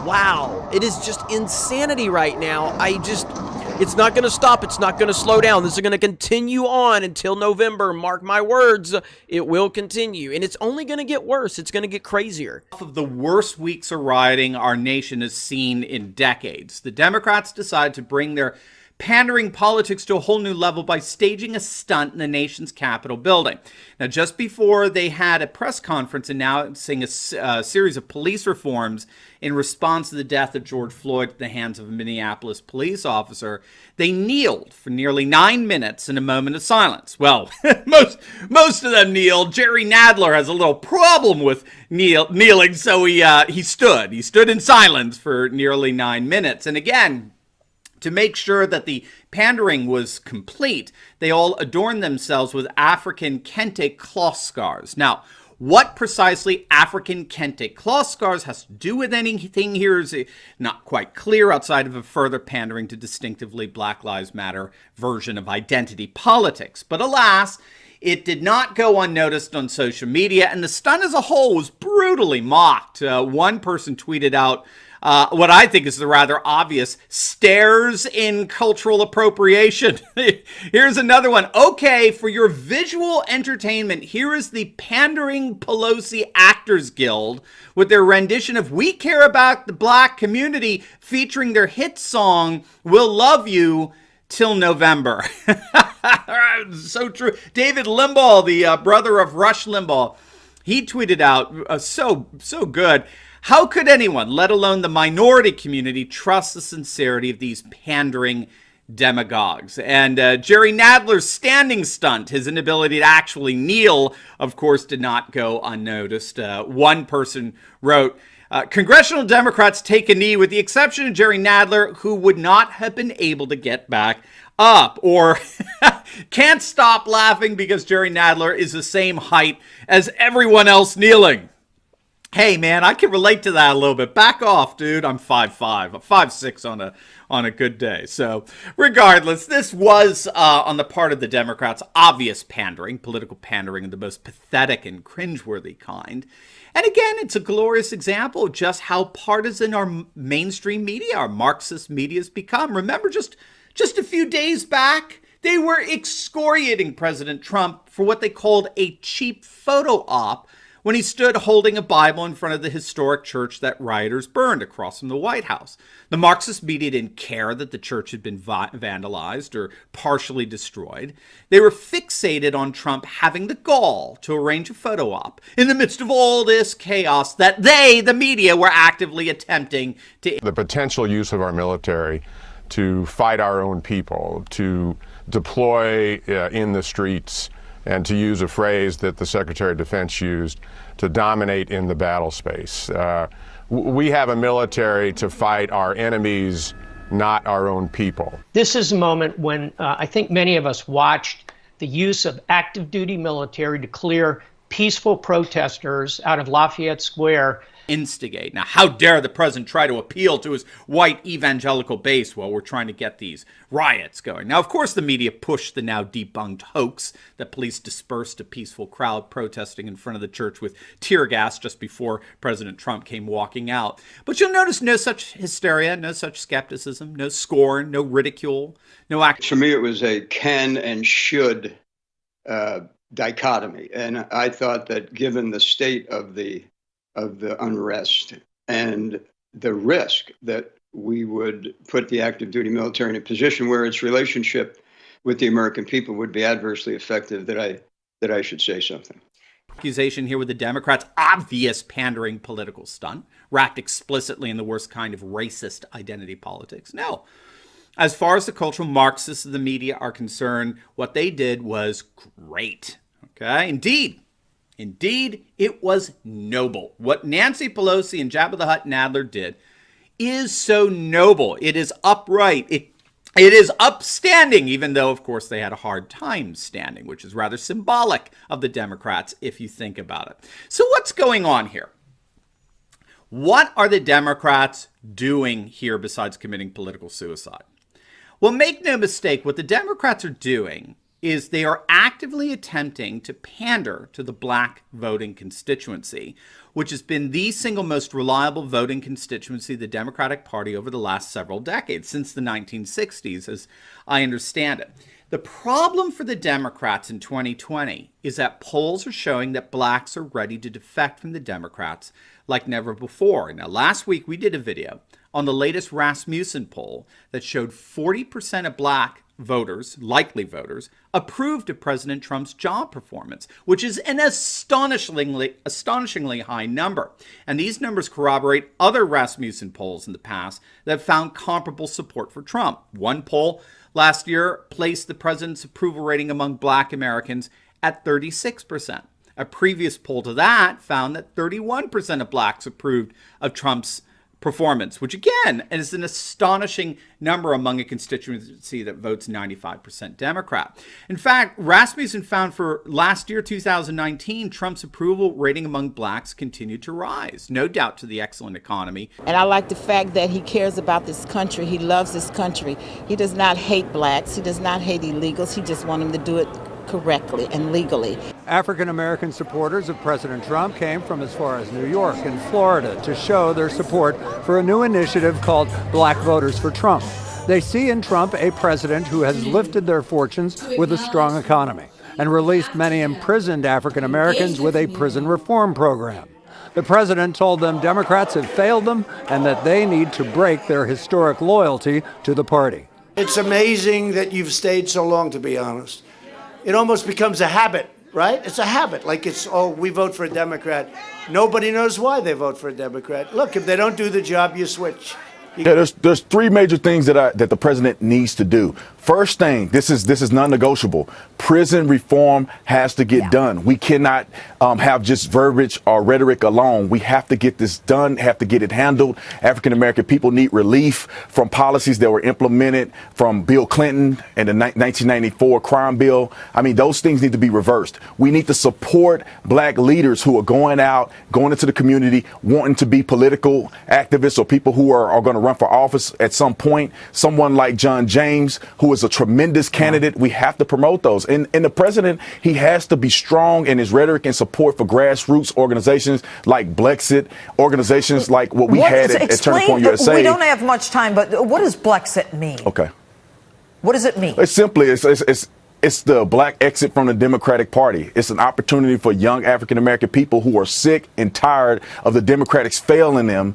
Wow, it is just insanity right now. It's not going to stop. It's not going to slow down. This is going to continue on until November. Mark my words, it will continue. And it's only going to get worse. It's going to get crazier. Of the worst weeks of rioting our nation has seen in decades, the Democrats decided to bring their pandering politics to a whole new level by staging a stunt in the nation's Capitol building. Now, just before they had a press conference announcing a series of police reforms in response to the death of George Floyd at the hands of a Minneapolis police officer, they kneeled for nearly 9 minutes in a moment of silence. Well, most of them kneeled. Jerry Nadler has a little problem with kneeling, so he stood. He stood in silence for nearly 9 minutes. And again, to make sure that the pandering was complete, they all adorned themselves with African kente cloth scarves. Now, what precisely African kente cloth scarves has to do with anything here is not quite clear outside of a further pandering to distinctively Black Lives Matter version of identity politics. But alas, it did not go unnoticed on social media, and the stunt as a whole was brutally mocked. One person tweeted out what I think is the rather obvious stares in cultural appropriation. Here's another one. Okay, for your visual entertainment, here is the Pandering Pelosi Actors Guild with their rendition of We Care About the Black Community featuring their hit song, We'll Love You Till November. So true. David Limbaugh, the brother of Rush Limbaugh, he tweeted out, so good. How could anyone, let alone the minority community, trust the sincerity of these pandering demagogues? And Jerry Nadler's standing stunt, his inability to actually kneel, of course, did not go unnoticed. One person wrote, Congressional Democrats take a knee with the exception of Jerry Nadler, who would not have been able to get back up. Or can't stop laughing because Jerry Nadler is the same height as everyone else kneeling. Hey, man, I can relate to that a little bit. Back off, dude. I'm 5'5". I'm 5'6" on a good day. So regardless, this was, on the part of the Democrats, obvious pandering, political pandering of the most pathetic and cringeworthy kind. And again, it's a glorious example of just how partisan our mainstream media, our Marxist media has become. Remember, just a few days back, they were excoriating President Trump for what they called a cheap photo op when he stood holding a Bible in front of the historic church that rioters burned across from the White House. The Marxist media didn't care that the church had been vandalized or partially destroyed. They were fixated on Trump having the gall to arrange a photo op in the midst of all this chaos that they, the media, were actively attempting to... The potential use of our military to fight our own people, to deploy in the streets, and to use a phrase that the Secretary of Defense used, to dominate in the battle space. We have a military to fight our enemies, not our own people. This is a moment when I think many of us watched the use of active duty military to clear peaceful protesters out of Lafayette Square. Instigate. Now, how dare the president try to appeal to his white evangelical base while we're trying to get these riots going? Now, of course, the media pushed the now debunked hoax that police dispersed a peaceful crowd protesting in front of the church with tear gas just before President Trump came walking out. But you'll notice no such hysteria, no such skepticism, no scorn, no ridicule, no act. For me, it was a can and should dichotomy. And I thought that given the state of the unrest and the risk that we would put the active duty military in a position where its relationship with the American people would be adversely affected, that I should say something. Accusation here with the Democrats, obvious pandering political stunt, wrapped explicitly in the worst kind of racist identity politics. No. As far as the cultural Marxists of the media are concerned, what they did was great. Okay? Indeed, it was noble. What Nancy Pelosi and Jabba the Hutt Nadler did is so noble. It is upright. It is upstanding, even though, of course, they had a hard time standing, which is rather symbolic of the Democrats, if you think about it. So what's going on here? What are the Democrats doing here besides committing political suicide? Well, make no mistake, what the Democrats are doing is they are actively attempting to pander to the black voting constituency, which has been the single most reliable voting constituency of the Democratic Party over the last several decades, since the 1960s, as I understand it. The problem for the Democrats in 2020 is that polls are showing that blacks are ready to defect from the Democrats like never before. Now, last week we did a video on the latest Rasmussen poll that showed 40% of black voters, likely voters, approved of President Trump's job performance, which is an astonishingly high number. And these numbers corroborate other Rasmussen polls in the past that found comparable support for Trump. One poll last year placed the president's approval rating among black Americans at 36%. A previous poll to that found that 31% of blacks approved of Trump's performance, which again is an astonishing number among a constituency that votes 95% Democrat. In fact, Rasmussen found for last year, 2019, Trump's approval rating among blacks continued to rise, no doubt to the excellent economy. And I like the fact that he cares about this country. He loves this country. He does not hate blacks. He does not hate illegals. He just wants them to do it correctly and legally. African American supporters of President Trump came from as far as New York and Florida to show their support for a new initiative called Black Voters for Trump. They see in Trump a president who has lifted their fortunes with a strong economy and released many imprisoned African Americans with a prison reform program. The president told them Democrats have failed them and that they need to break their historic loyalty to the party. It's amazing that you've stayed so long, to be honest. It almost becomes a habit, right? It's a habit. Like it's, oh, we vote for a Democrat. Nobody knows why they vote for a Democrat. Look, if they don't do the job, you switch. Yeah, there's three major things that the president needs to do. First thing, this is non-negotiable. Prison reform has to get done. We cannot have just verbiage or rhetoric alone. We have to get this done, have to get it handled. African American people need relief from policies that were implemented from Bill Clinton and the 1994 crime bill. I mean, those things need to be reversed. We need to support black leaders who are going out, going into the community, wanting to be political activists or people who are going to run for office at some point. Someone like John James, who is a tremendous candidate. We have to promote those. And the president, he has to be strong in his rhetoric and support for grassroots organizations like Blexit, organizations like what we had at Turning Point USA. We don't have much time, but what does Blexit mean? Okay. What does it mean? It's simply, it's the black exit from the Democratic Party. It's an opportunity for young African American people who are sick and tired of the Democrats failing them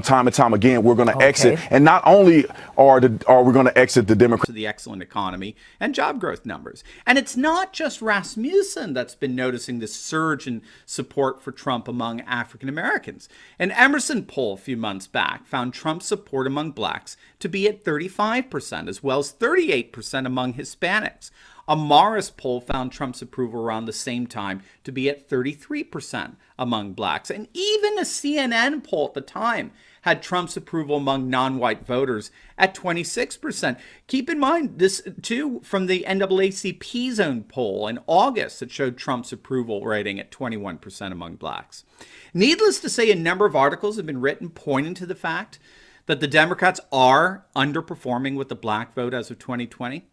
time and time again. We're going to exit. And not only are we going to exit the Democrats. To the excellent economy and job growth numbers. And it's not just Rasmussen that's been noticing this surge in support for Trump among African Americans. An Emerson poll a few months back found Trump's support among blacks to be at 35%, as well as 38% among Hispanics. A Morris poll found Trump's approval around the same time to be at 33% among blacks. And even a CNN poll at the time had Trump's approval among non-white voters at 26%. Keep in mind this, too, from the NAACP's own poll in August that showed Trump's approval rating at 21% among blacks. Needless to say, a number of articles have been written pointing to the fact that the Democrats are underperforming with the black vote as of 2020.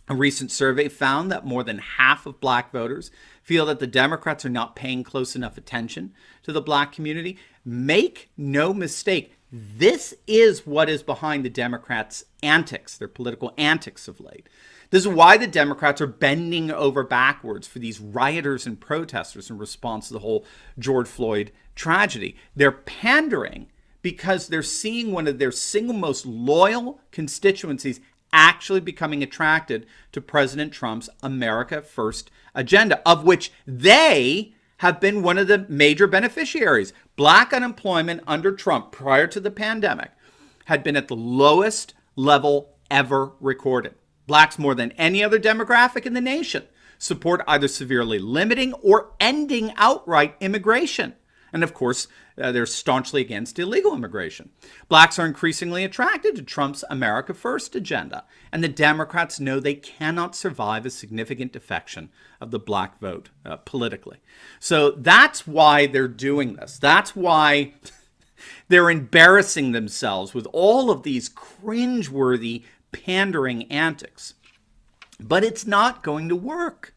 A recent survey found that more than half of black voters feel that the Democrats are not paying close enough attention to the black community. Make no mistake, this is what is behind the Democrats' antics, their political antics of late. This is why the Democrats are bending over backwards for these rioters and protesters in response to the whole George Floyd tragedy. They're pandering because they're seeing one of their single most loyal constituencies actually becoming attracted to President Trump's America First agenda, of which they have been one of the major beneficiaries. Black unemployment under Trump prior to the pandemic had been at the lowest level ever recorded. Blacks, more than any other demographic in the nation, support either severely limiting or ending outright immigration. And of course, they're staunchly against illegal immigration. Blacks are increasingly attracted to Trump's America First agenda, and the Democrats know they cannot survive a significant defection of the black vote politically. So that's why they're doing this. That's why they're embarrassing themselves with all of these cringeworthy pandering antics. But it's not going to work.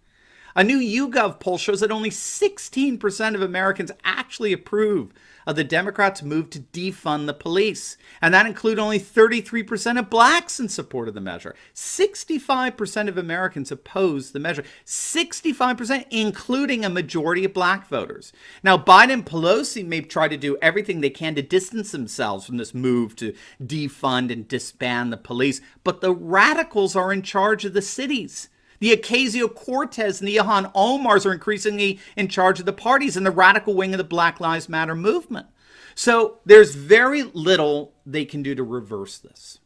A new YouGov poll shows that only 16% of Americans actually approve of the Democrats' move to defund the police. And that includes only 33% of blacks in support of the measure. 65% of Americans oppose the measure. 65%, including a majority of black voters. Now, Biden and Pelosi may try to do everything they can to distance themselves from this move to defund and disband the police, but the radicals are in charge of the cities. The Ocasio-Cortez and the Ilhan Omars are increasingly in charge of the parties and the radical wing of the Black Lives Matter movement. So there's very little they can do to reverse this.